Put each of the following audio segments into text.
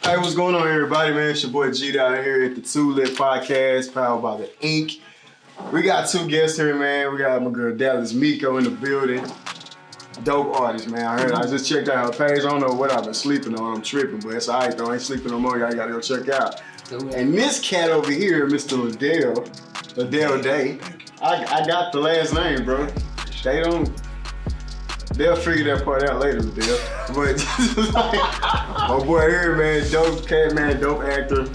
Hey, what's going on, everybody, man? It's your boy G out here at the Two Lit Podcast, powered by the Ink. We got two guests here, man. We got my girl Dallas Mieko in the building. Dope artist, man. I just checked out her page. I don't know what I've been sleeping on. I'm tripping, but it's all right, though. I ain't sleeping no more. Y'all gotta go check out. And this cat over here, Mr. Ladell Day. I got the last name, bro. They'll figure that part out later, Ladell. But my boy here, man, dope cat, man, dope actor.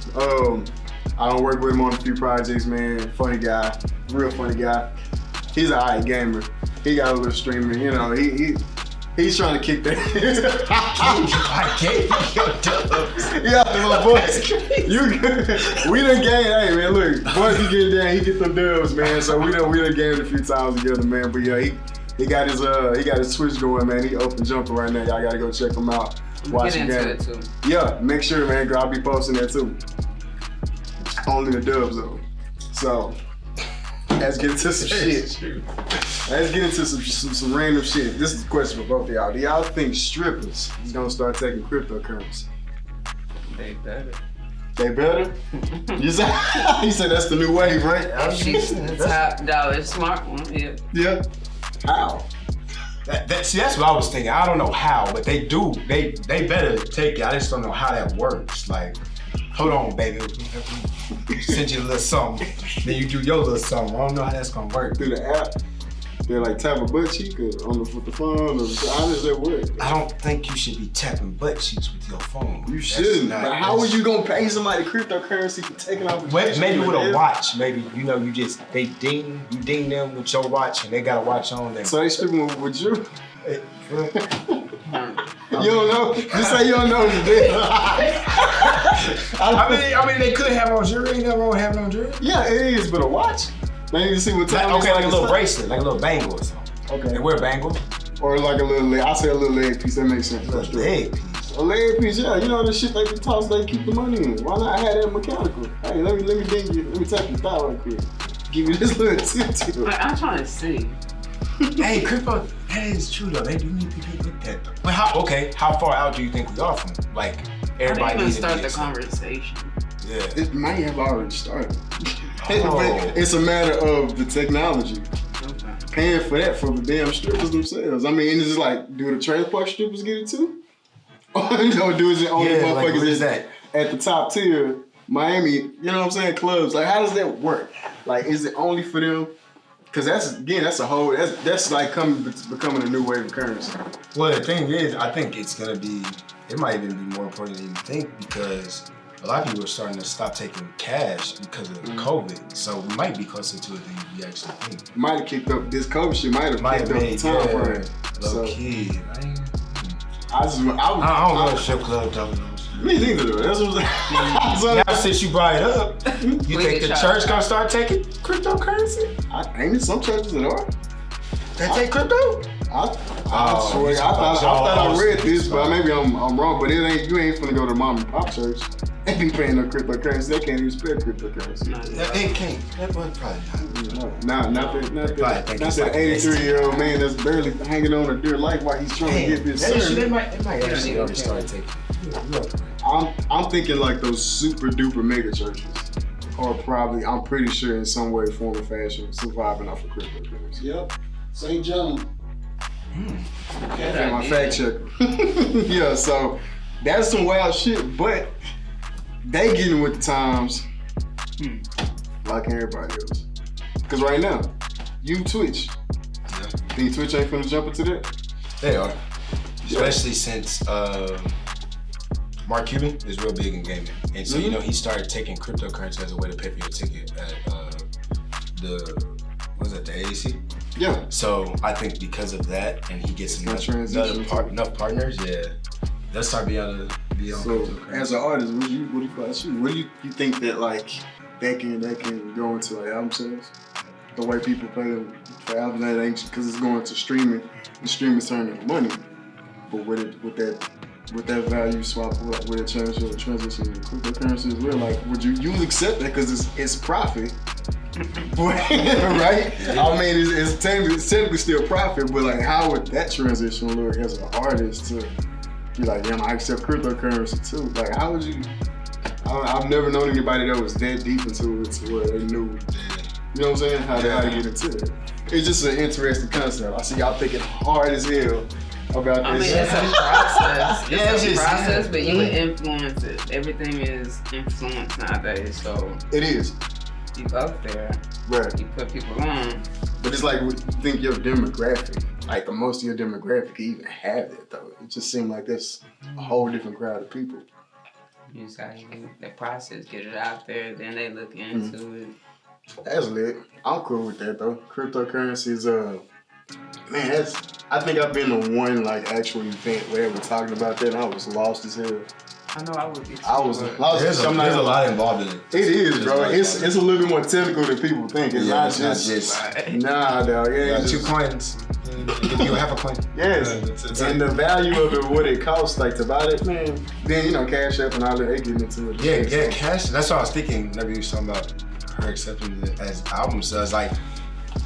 I don't work with him on a few projects, man. Funny guy, real funny guy. He's an alright gamer. He got a little streaming, you know. He's trying to kick that. I gave you your dubs. Yeah, my boys. We done game. Hey, man, look, boys, he get down, he get them dubs, man. So we done gamed a few times together, man. But yeah, he got his Twitch going, man. He open jumper right now. Y'all gotta go check him out. Watch him game. Too. Yeah, make sure, man. Girl, I'll be posting that too. Only the dubs though. So let's get into some shit. Let's get into some random shit. This is a question for both of y'all. Do y'all think strippers is gonna start taking cryptocurrency? They better. They better? You said that's the new wave, right? She's the top dollar smart one. Yeah. Yeah. How? See, that's what I was thinking. I don't know how, but they do. They better take it. I just don't know how that works. Like, hold on, baby. Send you a little something. Then you do your little something. I don't know how that's gonna work. Through the app? They're like tap a butt cheek with the phone, or how does that work? I don't think you should be tapping butt cheeks with your phone. You shouldn't. But how are you gonna pay somebody cryptocurrency for taking off? Maybe with a watch. Maybe they ding them with your watch, and they got a watch on them. So they stripping with you? You don't know? Just say you don't know the deal. I mean, they could have on jewelry. Ain't nothing wrong with having on jewelry. Yeah, it is, but a watch. They need to see what time. Okay, like a little bracelet, like a little bangle or something. Okay. They wear a bangle. Or like a little leg. I say a little leg piece. That makes sense. A little leg piece. A leg piece, yeah. You know the shit they can toss, they keep the money in. Why not have that mechanical? Hey, let me ding you. Let me tap your thigh right quick. Give you this little tip. Like, I'm trying to see. Hey, crypto, that is true though. They do need people with that though. But how far out do you think we are from like everybody? I didn't even start the conversation. Yeah. It might have already started. Oh. It's a matter of the technology. Okay. Paying for that for the damn strippers themselves. I mean, it's just like, do the trailer park strippers get it too? Or do is it only motherfuckers that at the top tier, Miami, you know what I'm saying, clubs? Like, how does that work? Like, is it only for them? Because that's like becoming a new wave of currency. Well, the thing is, I think it might even be more important than you think because a lot of people are starting to stop taking cash because of COVID. So we might be closer to it than you actually think. Might have kicked up, this COVID shit might have kicked up the time frame. Low key. I don't go to strip club though. Me neither though. That's what I'm saying. Now since you brought it up, you think the church gonna start taking cryptocurrency? Ain't it some churches that are? They take crypto? I thought I read this, but maybe I'm wrong. But you ain't finna go to mom and pop church. They be paying no cryptocurrency. They can't even spell cryptocurrency. They can't. That was probably not. Not that 83-year-old man that's barely hanging on a dear life while he's trying to get this sermon. They might actually already start taking. I'm thinking like those super duper mega churches are probably, I'm pretty sure in some way, form, or fashion, surviving off of cryptocurrency. Yep. St. John. Okay, my fact checker. Yeah, so that's some wild shit, but they getting with the times like everybody else. Cause right now, you Twitch. Yeah. Think Twitch ain't finna jump into that? They are. Especially since Mark Cuban is real big in gaming. And so, you know, he started taking cryptocurrency as a way to pay for your ticket at the ADC? Yeah. So I think because of that, and he gets enough partners, they'll start being able to be on cryptocurrency. As an artist, what do you think that like that can go into like album sales? The way people pay them for albums, that ain't because it's going to streaming. The streaming's turning into money, but with that value swap, with a transition to cryptocurrency as well, like would you accept that because it's profit? Right? I mean, it's technically still profit, but like, how would that transition look as an artist to you're like, damn, I accept cryptocurrency too. Like, how would you? I've never known anybody that was that deep into it to where they knew. You know what I'm saying? How to get into it. It's just an interesting concept. I see y'all thinking hard as hell about I mean, this. it's a process. It's a process, but you Mhm. can influence it. Everything is influence nowadays, so It is. you go there, Right. you put people on. But it's like, you think your demographic, like the most of your demographic even have it though. It just seems like there's a whole different crowd of people. You just gotta do the process, get it out there, then they look into it. That's lit. I'm cool with that though. Cryptocurrencies, man, I think I've been to one like actual event where they were talking about that and I was lost as hell. I know I would be too. I was lost. There's a lot involved in it. It is, There's bro. a lot It's involved. a little bit more technical than people think. It's not It's not just just nah, dog. you Yeah, got it's 2 just, coins. You have a coin. yes. It's And the value of it, what it costs, like to buy that, man. Then Cash App and all that, they get into it. Yeah, Cash. That's what I was thinking. Whenever you were talking about her accepting it as albums, so it's like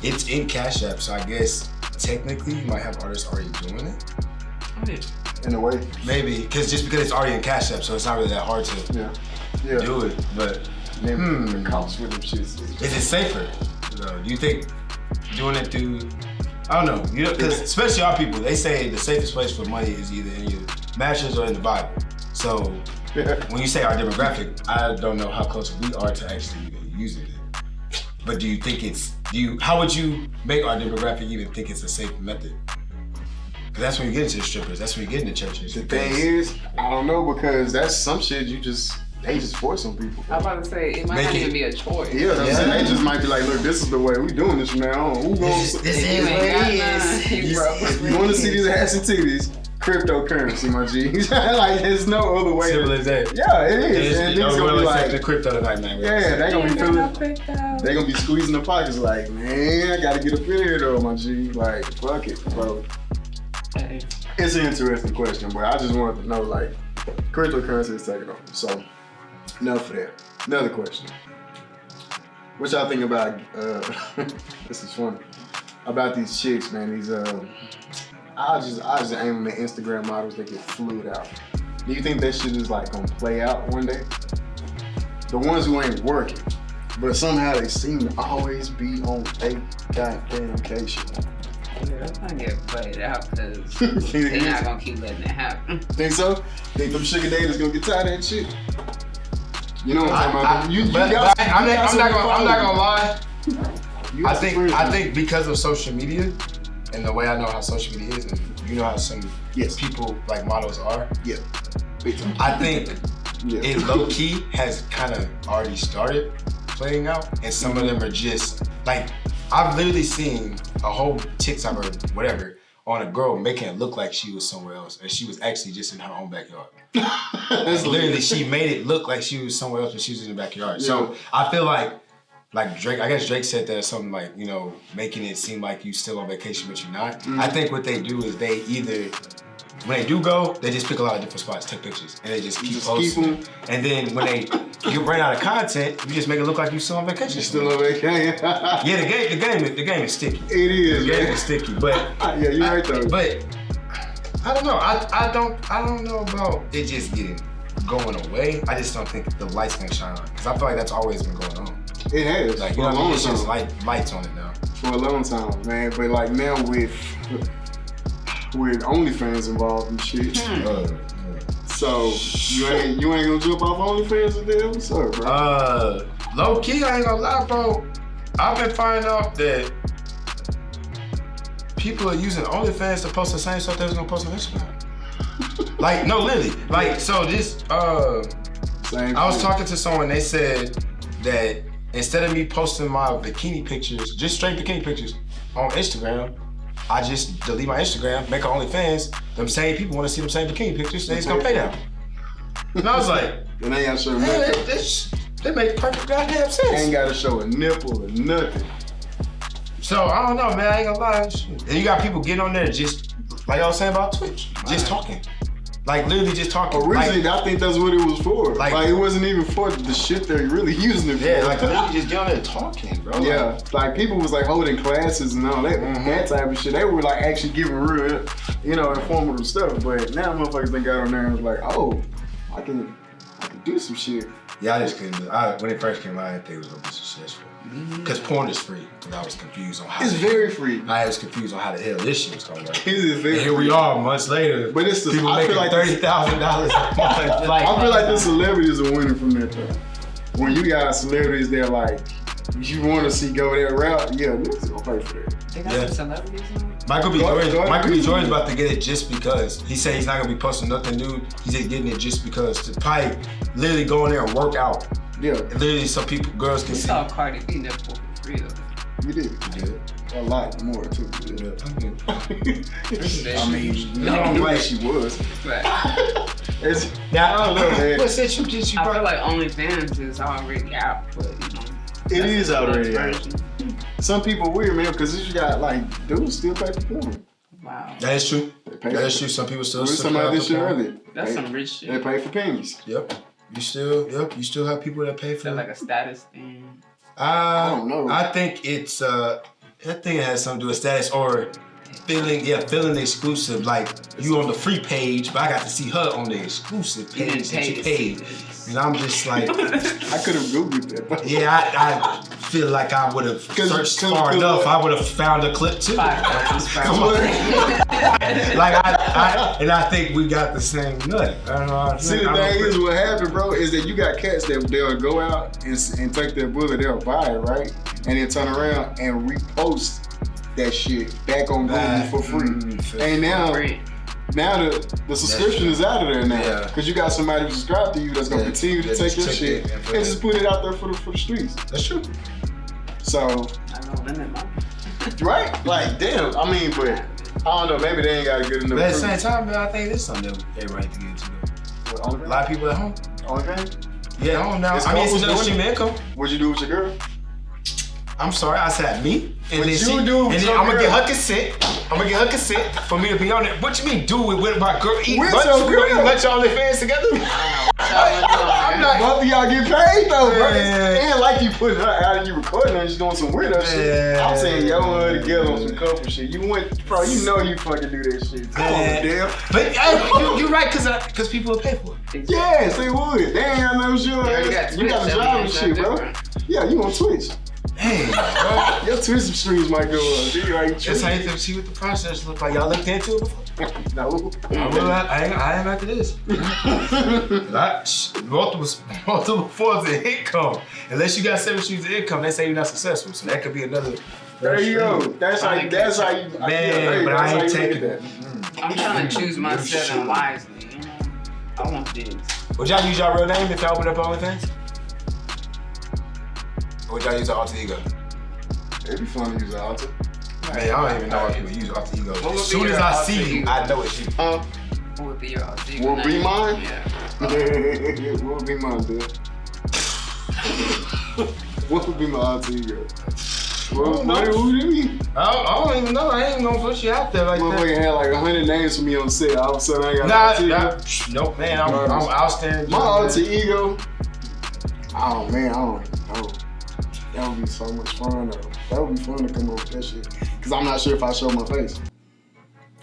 it's in Cash App. So I guess technically you might have artists already doing it. In a way. Maybe because it's already in Cash App, so it's not really that hard to Yeah. do it. But Then the cost with them shits. is it safer? Do you think doing it through? I don't know. Because especially our people, they say the safest place for money is either in your matches or in the Bible. So when you say our demographic, I don't know how close we are to actually even using it. But do you think how would you make our demographic even think it's a safe method? Because that's when you get into the strippers, that's when you get into churches. The thing is, I don't know, because that's some shit they just force on people. I was about to say, it might not even be a choice. Yeah, that's what I'm saying. They just might be like, look, this is the way we doing this from now on. Who goes? This You is ain't what got it none. is. You broke. If you want to see these ass and titties, cryptocurrency, my G. Like, there's no other way. Simple as that. Yeah, it is. And niggas gonna be like, the crypto tonight, man. yeah, they gonna be feeling. feeling. They gonna be squeezing the pockets like, man, I gotta get up in here though, my G. Like, fuck it, bro. It's an interesting question, but I just wanted to know, like, cryptocurrency is taking over. So, enough of that. Another question. What y'all think about, this is funny, about these chicks, man, these, I just aim on the Instagram models that get flued out. Do you think that shit is, like, gonna play out one day? The ones who ain't working, but somehow they seem to always be on a goddamn vacation. That's gonna get played out because they're not gonna keep letting it happen. Think so? Think them sugar daddies gonna get tired of that shit? You know what I'm talking about? I'm not gonna lie. You I got some friends, think man. because of social media and the way I know how social media is, and you know how some people like models are. Yeah. Big time. I think Yeah. it low key has kind of already started playing out, and some of them are just like I've literally seen a whole TikTok or whatever on a girl making it look like she was somewhere else, and she was actually just in her own backyard. That's Literally, she made it look like she was somewhere else, but she was in the backyard. So I feel like Drake, I guess Drake said that or something like, making it seem like you still on vacation, but you're not. I think what they do is they either, when they do go, they just pick a lot of different spots, take pictures, and they just keep posting. And then when you run out of content, you just make it look like you still on vacation. You're still on vacation. Yeah, the game is sticky. It is, The game man. is sticky, but Yeah, you're right though. But I don't know. I don't know about it just going away. I just don't think the light's gonna shine on it, because I feel like that's always been going on. It has. Like, for a long it's time. just lights on it now. For a long time, man. But like now with OnlyFans involved and shit. So you ain't gonna jump off OnlyFans with them? What's up, bro? Low key, I ain't gonna lie, bro. I've been finding out that people are using OnlyFans to post the same stuff they was gonna post on Instagram. Like, no, literally. Like, so this, Same I was shit. talking to someone, they said that instead of me posting my bikini pictures, just straight bikini pictures on Instagram, I just delete my Instagram, make an OnlyFans. Them same people want to see them same bikini pictures, they just gonna pay them. And I was like, And they gotta show man, nothing. that makes perfect goddamn sense. Ain't gotta show a nipple or nothing. So I don't know, man. I ain't gonna lie. And you got people getting on there just like I was saying about Twitch, just talking, like literally just talking. Originally, like, I think that's what it was for. Like- Like it wasn't even for the shit they're really using it for. yeah, like literally just get on there talking, bro. Yeah, like people was like holding classes and all that, that type of shit. They were like actually giving real informative stuff. But now motherfuckers done got on there and was like, oh, I can do some shit. Yeah, I just couldn't do it. When it first came out, I didn't think it was gonna be successful. Because porn is free, and I was confused on how. It's very free. I was confused on how the hell this shit was gonna work. It is very and here we are, months later. But it's the people I making feel like $30,000 a month. I feel like the celebrities are winning from that though. When you got celebrities that like you want to see go that route, yeah, niggas gonna pay for that. They got some celebrities in it? Michael B. Jordan's about to get it just because. He said he's not gonna be posting nothing new. He's just getting it just because to probably literally go in there and work out. Yeah. And literally some girls can see. We saw Cardi B there for free though. You did. You did. A lot more too. Yeah. I mean, I don't like she was. Right. Now I don't know, man. What said you did? I feel like OnlyFans is already out, but It is already out. version. Some people weird, man, because you got like dudes still pay for porn. Wow. That is true. That is true. Some people still. We were talking about this shit earlier. That's some rich shit. They pay for pennies. Yep. You still have people that pay for Is that that. like a status thing? I don't know. I think it's I think it has something to do with status or feeling exclusive. Like you on the free page, but I got to see her on the exclusive page that you paid. And I'm just like, I could have Googled that. But yeah, I feel like I would have searched far enough. I would have found a clip too. Come on. I think we got the same nut. I don't know. See, the thing is, what happened, bro, is that you got cats that they'll go out and take their bullet, they'll buy it, right? And then turn around and repost that shit back on Google for free. And now the subscription is out of there now. Because you got somebody who subscribed to you that's going to continue to take your shit and just put it out there for the streets. That's true. So, I know limit money. right? Like, damn. I mean, but I don't know. Maybe they ain't got a good enough. But at the same time, man, I think this is something that everybody can get into. What, A lot of people at home. OnlyFans? Yeah, at home now. It's I mean, it's couples another doing it? Mieko. What'd you do with your girl? I'm sorry, I said me. And What then you do with your I'm gonna girl? get her consent. I'm gonna get her consent for me to be on it. What you mean do it with my girl? Eat With lunch? your We gonna girl? eat lunch on OnlyFans together? I'm not. Both of y'all get paid though, bro. Yeah. It ain't like you putting her out and you recording her and she's doing some weirdo shit. I'm saying y'all and her together on some couple shit. You went, bro, you know you fucking do that shit. Come on, Dale. But you're right, cause people will pay for it. Yes, they would. They ain't got no shit. You got a job and shit, bro. Yeah, you on Twitch. Hey, bro. Your Twitch streams might go up. See how you That's how you can see what the process look like. Y'all looked into it before? No. I am after this. Multiple forms of income. Unless you got 7 streams of income, they say you're not successful. So that could be another. There you go. That's how you. Man, but I ain't taking that. I'm trying to choose my setting wisely. You know, I want this. Would y'all use y'all real name if y'all open up OnlyFans? Or would y'all use an alter ego? It'd be fun to use an alter. Man, I don't even know why people use alter ego. What would As be soon as your I alter see you, ego? I know it's you. What would be your alter ego? Will be mine? Yeah. What would be mine, dude? What would be my alter ego? What do you mean? I don't even know. I ain't gonna put you out there like that. Motherfucker had like 100 names for me on set. All of a sudden I got an alter ego. Nope, man. I'm outstanding. My alter ego. Oh man, I don't know. That would be so much fun though. That would be fun to come up with that shit. Cause I'm not sure if I show my face.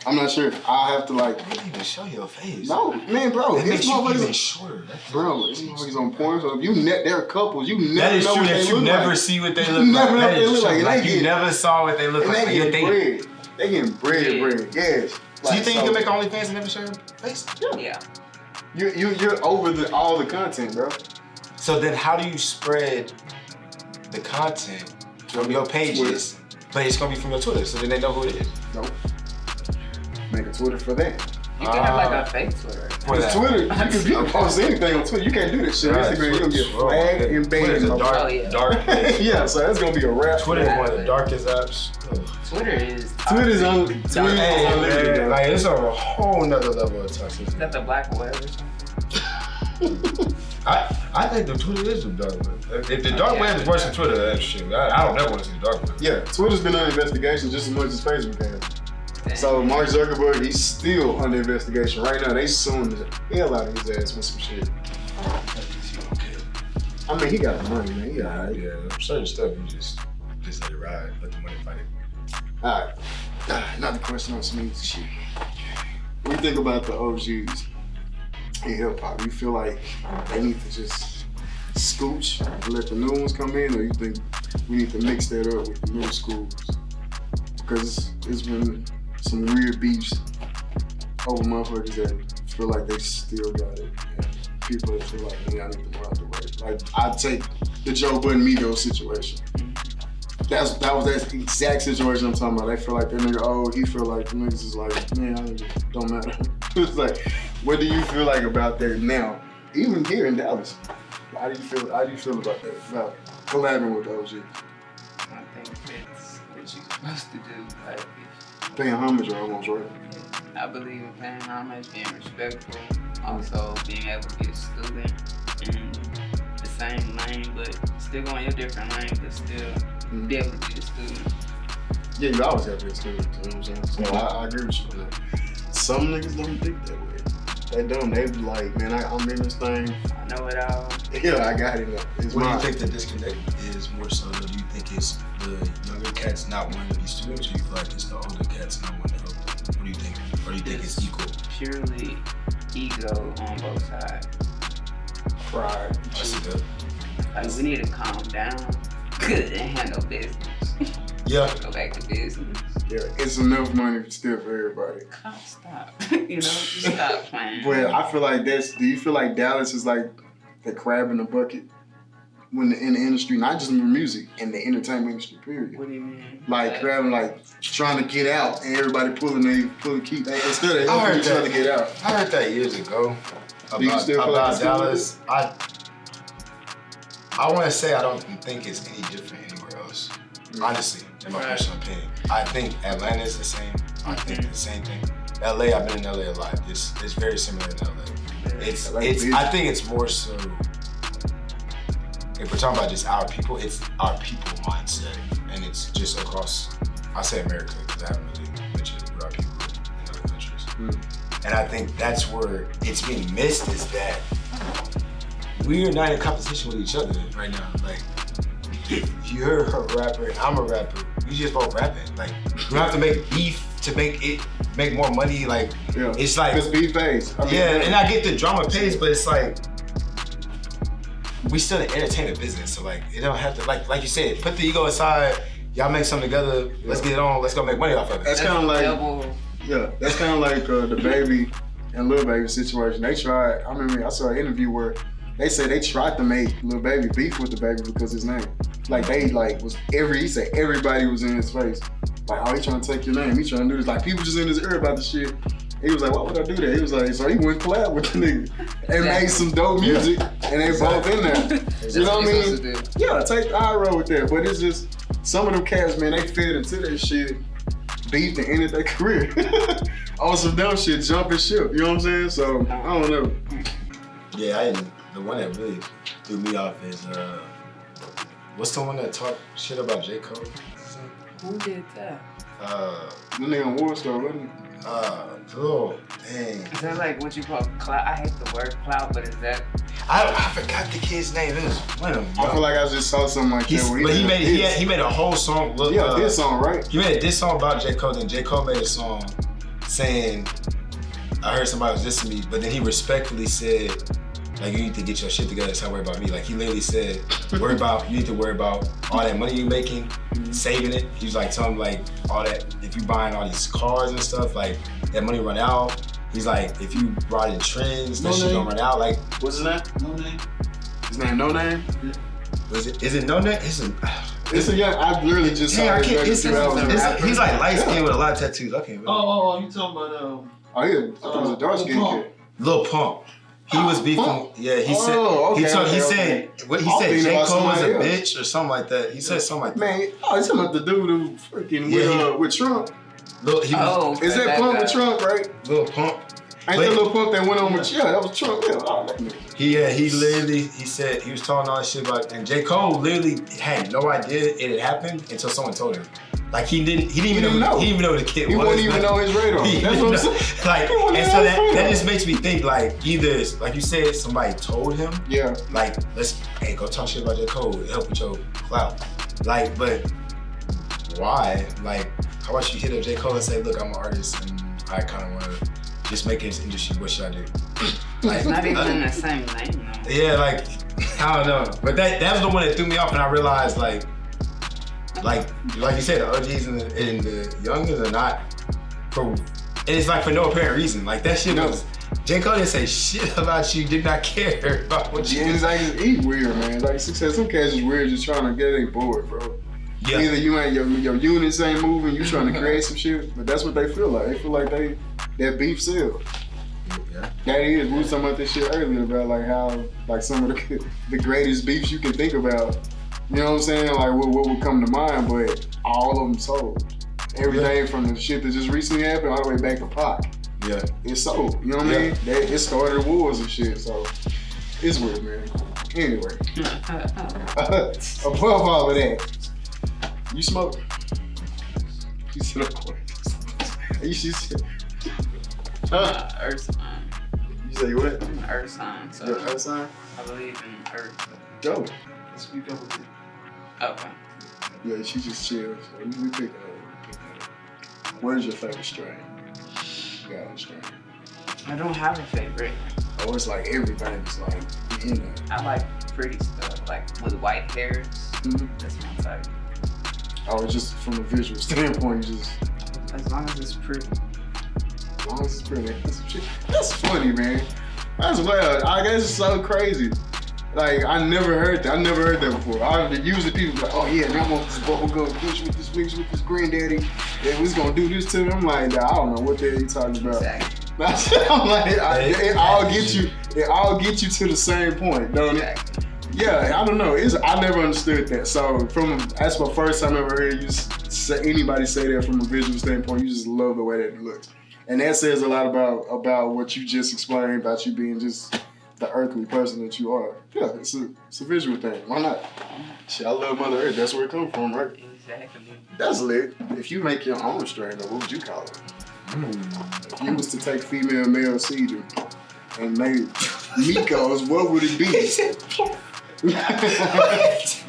I'm not sure. I'll have to like. You don't even show your face. No, man, bro. It makes It's you even motherfuckers. shorter. Bro, it's motherfuckers on porn. So if they're couples. You never That is know true what that they you look never like. see what they You look like. never know That what they is look true. like. Like They you get- never saw what they look And like. they Yet getting bread. They getting bread. Yes. So you think you can make OnlyFans and never show your face? Yeah. You're over all the content, bro. So then how do you spread the content from your pages, but it's gonna be from your Twitter, so then they know who it is? Nope. Make a Twitter for that. You can have like a fake Twitter. For that. Twitter, you can post anything on Twitter. You can't do this shit. Right, Instagram, you're gonna get flagged and Twitter's banned. a Oh, yeah. dark place. Yeah, so that's gonna be a wrap. Twitter is one of the darkest apps. Twitter is. Twitter's on. toxic. Twitter's Hey, on man, like it's on a whole nother level of Is toxicity. that the black web or something? I think the Twitter is the dark web. If the dark web is worse than Twitter, that's shit. I don't never want to see the dark web. Yeah, Twitter's been under investigation just as much as Facebook has. Dang. So Mark Zuckerberg, he's still under investigation right now. They suing the hell out of his ass with some shit. I mean, he got the money, man. He got it. Yeah, certain stuff you just let it ride, let the money fight it. All right. Another question on some shit. think about the OGs in hip hop? You feel like they need to just scooch and let the new ones come in, or you think we need to mix that up with the new schools? Because it's been some weird beefs over motherfuckers that feel like they still got it, and people that feel like, man, I need to run the way. Like, I take the Joe Budden Mieko situation. That was that exact situation I'm talking about. They feel like that nigga old. He feel like the niggas is like, man, it don't matter. It's like, what do you feel like about that now? Even here in Dallas, how do you feel about that? About collaborating with the OG? I think that's what you're supposed to do. Like, Paying homage almost, right? I believe in paying homage, being respectful, also being able to be a student in the same lane, but still going your different lane, but still be able to be a student. Yeah, you always have to be a student, you know what I'm saying? So I agree with you on that. Some niggas don't think that way. They don't. They be like, man, I'm in this thing. I know it all. Yeah, I got it now. It's What mine. do you think the disconnect is more so? Do you think it's the younger cats not wanting to be students, or you feel like it's the older cats not wanting to help them? What do you think? Or do you think it's equal? Purely ego on both sides. Pride. I see that. Like, we need to calm down. Good, and handle business. Yeah. Go back to business. Yeah, it's enough money still for everybody. Oh, stop. You know, just stop playing. But I feel like do you feel like Dallas is like the crab in the bucket when in the industry, not just in the music, in the entertainment industry, period? What do you mean? Like crab, like trying to get out and everybody pulling key. Instead of I heard helping each that. other get out. I heard that years ago Do you still feel like about it's still Dallas. I want to say I don't think it's any different anywhere else. Honestly, in my personal opinion, I think Atlanta is the same. I think the same thing. LA, I've been in LA a lot. It's very similar in LA. I think it's more so. If we're talking about just our people, it's our people mindset, and it's just across. I say America because I haven't really mentioned with our people in other countries. And I think that's where it's being missed, is that we're not in competition with each other right now. Like, you're a rapper and I'm a rapper. We just both rapping. Like, we don't have to make beef to make more money. Like, it's like It's beef pays. and I get the drama pays, but it's like we still in the entertainment business. So like, it don't have to like you said, put the ego aside. Y'all make something together. Let's get it on. Let's go make money off of it. That's kind of like that's kind of like the Baby and Lil Baby situation. They tried. I remember I saw an interview where they said they tried to make Lil Baby beef with the Baby because his name. Like they he said everybody was in his face. Like, oh, he trying to take your name. He trying to do this. Like people just in his ear about the shit. He was like, why would I do that? He was like, so he went collab with the nigga and made some dope music, and they both in there. You know what I mean? Yeah, take the eye roll with that. But it's just some of them cats, man, they fed into that shit, beat and ended their career. On some dumb shit, jumping ship. You know what I'm saying? So I don't know. Yeah, the one that really threw me off is what's the one that talked shit about J. Cole? Who did that? The nigga on War Star, wasn't he? Oh, dang. Is that like what you call clout? I hate the word clout, but is that? I forgot the kid's name. It was one of them. I feel like I just saw something like that. Where But he made a whole song. This song, right? He made a diss song about J. Cole, and J. Cole made a song saying, I heard somebody was dissing me, but then he respectfully said, like, you need to get your shit together, stop worrying about me. Like, he literally said, you need to worry about all that money you're making, saving it. He was like, telling him, like, all that, if you buying all these cars and stuff, like, that money run out. He's like, if you riding trends, that shit gonna run out. Like, what's his name? No Name. His name No Name? Is it No Name? It's a young, I literally just saw he's like light skinned with a lot of tattoos. I can't remember. Oh, you talking about I thought it was a dark skinned kid. Lil Pump. He was beefing. Yeah, he said. Okay, he said. What he said? J. Cole was a bitch or something like that. He said something like that. Man, he's talking about the dude who freaking with Trump. Is that Pump with Trump, right? Lil Pump. Ain't that Lil Pump that went on with that was Trump. Yeah, that nigga. He literally, he said, he was talking all that shit about, and J. Cole literally had no idea it had happened until someone told him. Like he didn't even know who the kid was. He wouldn't even know his radar. That's what I'm saying. Like, and so that just makes me think, like, either, like you said, somebody told him. Yeah. Like, hey, go talk shit about J. Cole, help with your clout. Like, but why? Like, how about you hit up J. Cole and say, look, I'm an artist and I kind of want to just make it in this industry, what should I do? It's not even in the same lane though. Yeah, like, I don't know. But that was the one that threw me off, and I realized, like you said, the OGs and the youngers are not for, and it's like for no apparent reason. Like, that shit was, J. Cole didn't say shit about you, did not care about what you did. It's like, it's weird, man. Like, success, some cats is weird just trying to get they bored, bro. Yeah. Either you ain't, your units ain't moving, you trying to create some shit, but that's what they feel like. They feel like that beef sells. Yeah. That is, we was talking about this shit earlier about like how, like some of the greatest beefs you can think about. You know what I'm saying? Like what would come to mind, but all of them sold. Everything from the shit that just recently happened all the way back to Pac. Yeah. It sold. You know what I mean? It started wars and shit, so it's weird, man. Anyway. Above all of that, you smoke? You said of course. You said Earth sign. You say what? I'm an Earth sign, so Your earth sign? I believe in Earth. Dope. Speak up a bit. Okay. Yeah, she just chills. So we pick it up. Where's your favorite strain? Got a strain. I don't have a favorite. Oh, it's like everybody's like in there. I like pretty stuff, like with white hairs. Mhm. That's my type. Oh, it's just from a visual standpoint, you just As long as it's pretty. as long as it's pretty. That's funny, man. That's wild. I guess it's so crazy. Like I never heard that. I never heard that before. Usually people be like, oh yeah, man, I want this bubble gum kush with this mix with this granddaddy. Yeah, we's gonna do this to him. I'm like, nah, I don't know what the hell you talking about. Exactly. I'm like, it all gets you. It all gets you to the same point, don't it? Exactly. Yeah, I don't know. I never understood that. So that's my first time ever heard anybody say that from a visual standpoint. You just love the way that it looks, and that says a lot about what you just explained about you being just the earthly person that you are. Yeah, it's a visual thing. Why not? Shit, I love Mother Earth. That's where it comes from, right? Exactly. That's lit. If you make your own strain, what would you call it? If you was to take female male seed and make Miekos, what would it be?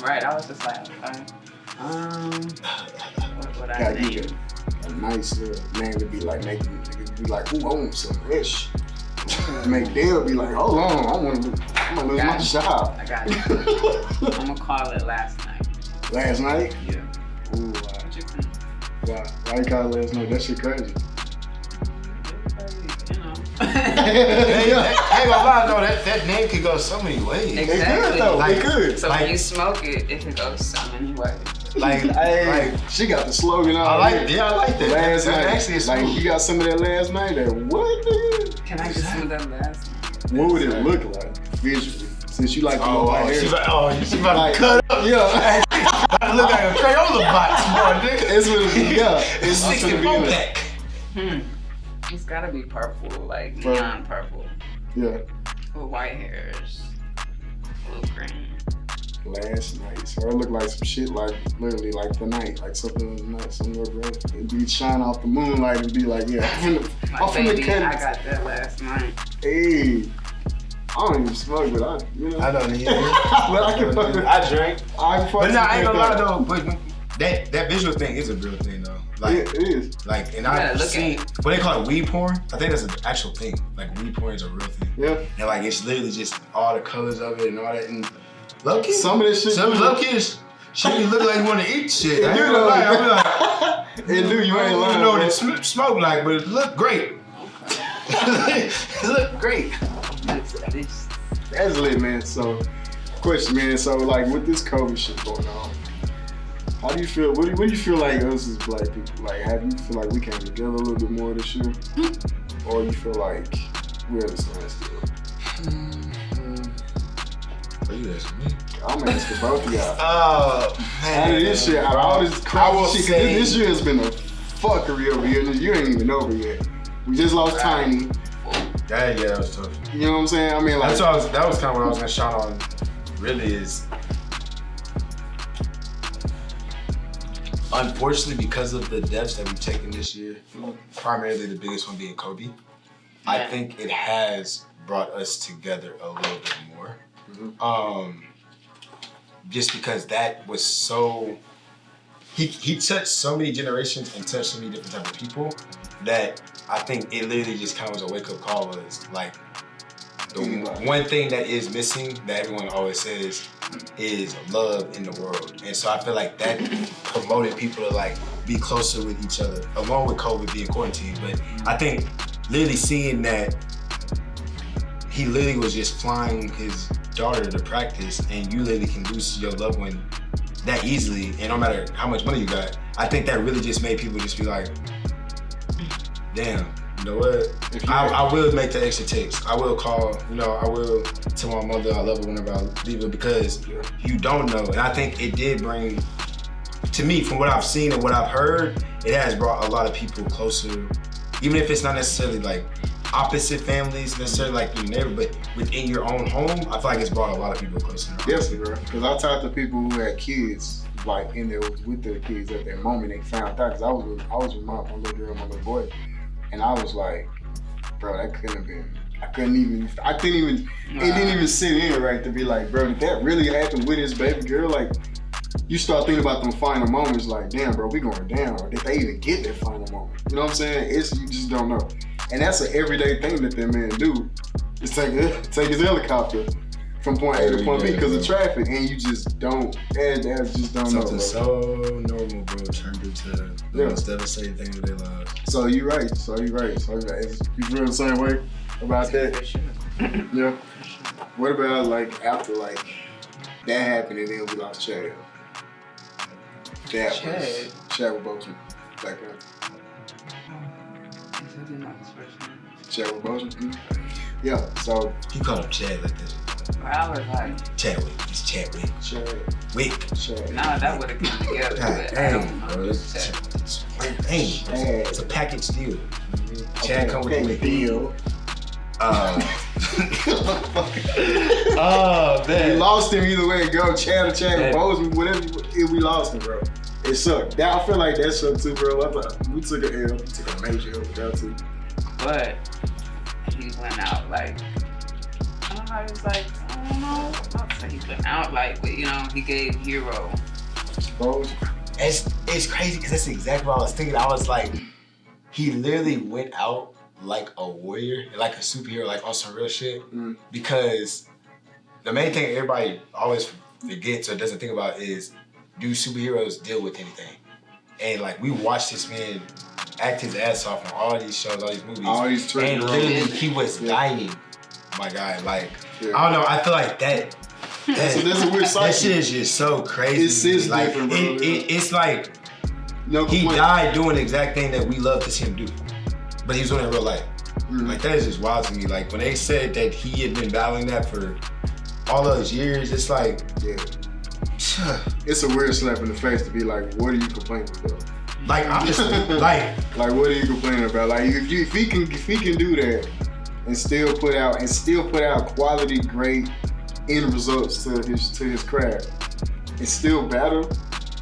Right, I was just like, okay. What would I God, name? you get a nice little name to be like, make niggas be like, ooh, I want some rich. Make Dale be like, hold on, I'm gonna lose my job. I got you. I'm gonna call it last night. Last night? Yeah. Ooh, What you think? why you call it last night? That shit crazy. You know. I ain't gonna lie though, that name could go so many ways. Exactly. It could though, Like- it could. So when you smoke it, it can go so many ways. Like, Hey, she got the slogan on. I like that. Last That night. actually is Like, smooth. you got some of that last night? That what, nigga? Can I get some of that last night? What would it look like visually? Since you like the little white hair. she's about Like, to cut up. yeah. I look like a Crayola box, boy, nigga. It's what it be, yeah. It's 64 gonna be pack. It's gotta be purple, like Purple. neon purple. Yeah. With white hairs. Blue green. Last night. So it looked like some shit like literally like the night. Like something night, something red. It'd be shine off the moonlight and be like, yeah, I'm Like, finna baby, cut I it. got that last night. Hey. I don't even smoke, but I don't need it. But I can fuck with I drink. But But I ain't gonna lie though, but that visual thing is a real thing though. Like, it is. like, and gotta I've look seen at what they call it, weed porn. I think that's an actual thing. Like, weed porn is a real thing. Yeah. And like, it's literally just all the colors of it and all that. And low key, Some of this shit. some low key, shit be looking like you want to eat shit. It I ain't do gonna though. lie. I be like, It do, you I ain't don't lying. even know what bro. it smoke like, but it look great. It look great. This. That's lit, man. So, question, man. So, like, with this COVID shit going on, how do you feel? What do you feel like us as black people? Like, have you feel like we came together a little bit more this year, or you feel like we're at a standstill? Are you asking me? I'm asking both of y'all. Oh Out of this shit, out of all this I will crazy shit, 'cause say- this year has been a fuckery over here. You ain't even over yet. We just lost Tiny. Yeah, that was tough. You know what I'm saying? I mean, like, That was kind of what I was gonna shout on. Really is, unfortunately, because of the deaths that we've taken this year, primarily the biggest one being Kobe. I Yeah. think it has brought us together a little bit more. Just because that was so, he touched so many generations and touched so many different type of people that I think it literally just kind of was a wake up call was like the one thing that is missing that everyone always says is love in the world. And so I feel like that promoted people to like be closer with each other, along with COVID being quarantined. But I think literally seeing that he literally was just flying his daughter to practice and you literally can lose your loved one that easily and no matter how much money you got, I think that really just made people just be like, damn, you know what? I will make the extra text. I will call, you know, I will tell my mother I love her whenever I leave her because you don't know. And I think it did bring, to me, from what I've seen and what I've heard, it has brought a lot of people closer, even if it's not necessarily like opposite families, necessarily like your neighbor, but within your own home, I feel like it's brought a lot of people closer. Yes, bro. Because I talked to people who had kids, like in there with their kids at that moment. They found out because I was with my little girl and my little boy, and I was like, bro, that couldn't have been. I couldn't even. It didn't even sit in right to be like, bro, did that really happen with his baby girl? Like, you start thinking about them final moments, like, damn, bro, we going down. Or did they even get that final moment? You know what I'm saying? You just don't know. And that's an everyday thing that man do, is take his helicopter from point A to point B because of traffic, and you just don't, and just don't know. Something so normal, bro, turned into the most devastating thing of their lives. So you're right. You feel the same way about that? Yeah. What about like after like that happened and then we lost Chad? Chad Boseman back then. Chad Boseman. Yeah. So you call him Chad like this. I was like Chadwick. It's Chadwick. Chad. Nah, that would have come together. God dang, bro. It's a package deal. Chad come with the deal. Oh man. We lost him either way it go. Chad Boseman, whatever. We lost him, bro. It sucked. I feel like that sucked too, bro. I thought we took a L. We took a major L with that too. But he went out like, I don't know, he was like, I don't know. I'll say he went out like, but you know, he gave Hero. It's crazy because that's exactly what I was thinking. I was like, he literally went out like a warrior, like a superhero, like on some real shit. Because the main thing everybody always forgets or doesn't think about is, do superheroes deal with anything? And like we watched this man act his ass off on all these shows, all these movies. All these and literally he was dying, my guy. Like, I don't know, I feel like that. That's a weird cycle. That shit is just so crazy. It's like, different, bro. It's like, he died doing the exact thing that we love to see him do. But he was doing it in real life. Like, that is just wild to me. Like, when they said that he had been battling that for all those years, it's like, it's a weird slap in the face to be like, what are you complaining about? Like, honestly, like what are you complaining about? Like, if he can do that and still put out quality, great end results to his craft and still battle,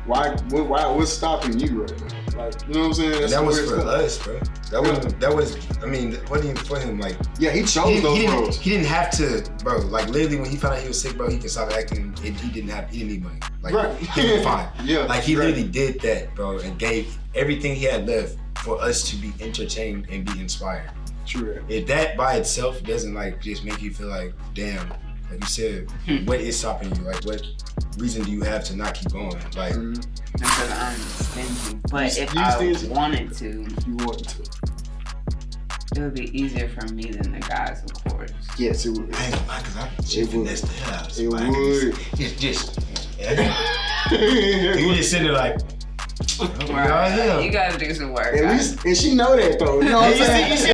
what's stopping you right now? Like, you know what I'm saying? That's that was for us, bro. That was. I mean, what even for him? Like, he chose those roles. He didn't have to, bro. Like, literally, when he found out he was sick, bro, he could stop acting. He didn't need money. Like, he was fine. Like, he literally did that, bro, and gave everything he had left for us to be entertained and be inspired. True. If that by itself doesn't like just make you feel like, damn, like you said, what is stopping you? Like, what reason do you have to not keep going? Like, because I'm stingy. But if I wanted to, it would be easier for me than the guys, of course. Yes, it would. I ain't gonna lie, because I'm chipping this the hell out. It would. It's just, you just sitting there like, you gotta do some work. At least, and she know that though. You know what I'm saying?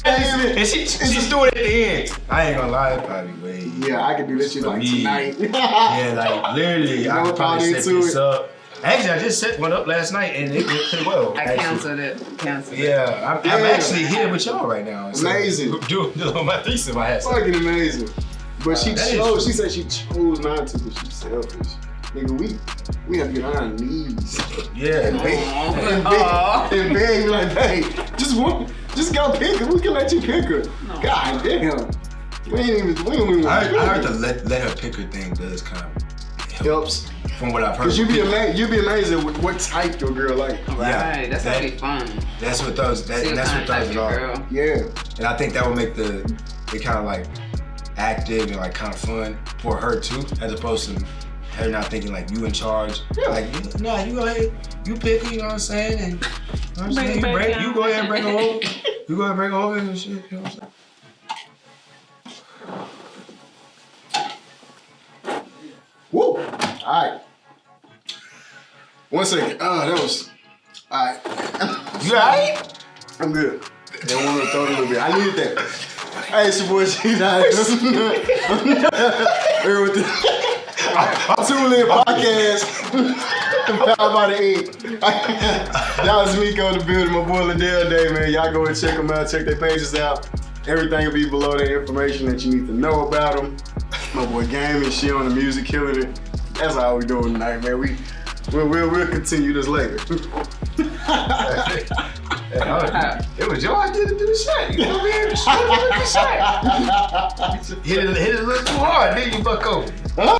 And she's doing it at the end. I ain't gonna lie, probably way. Yeah, I could do this shit like tonight. Yeah, like literally, I could probably set this up. Actually, I just set one up last night and it went pretty well. I canceled it. Yeah, I'm actually here with y'all right now. So amazing. Doing my threesome I had. Fucking amazing. But she chose. She said she chose not to, but she's selfish. Nigga, we have to get on our knees. Yeah. And beg, be like, hey, just go pick her. We can let you pick her. No. God damn. We ain't even. I heard the let her pick her thing does kind of helps. from what I've heard. Cause you be amazed at what type your girl like. Right, that's gonna be fun. That's what those. That's what those are. Yeah. And I think that would make it kind of like active and like kind of fun for her too, as opposed to her not thinking like you in charge. Yeah. Like, no, you go ahead, you pick it, you know what I'm saying? And you know what I'm saying? You go ahead and bring her over. You go ahead and bring her over and shit, you know what I'm saying? Woo! Alright. 1 second. That was. Alright. You alright? I'm good. They want to throw it a little bit. I needed that. Hey, it's your boy G-Dot. Here with the Two-Lit Podcast. Powered by the Ink. Dallas Mieko in the building. My boy Ladell Day, man. Y'all go and check them out. Check their pages out. Everything will be below that information that you need to know about them. My boy Game and shit on the music, killing it. That's all we doing tonight, man. We'll continue this later. It was your idea to do the shot. You know, man, the shot. Hit it a little too hard, then you buck over. Huh?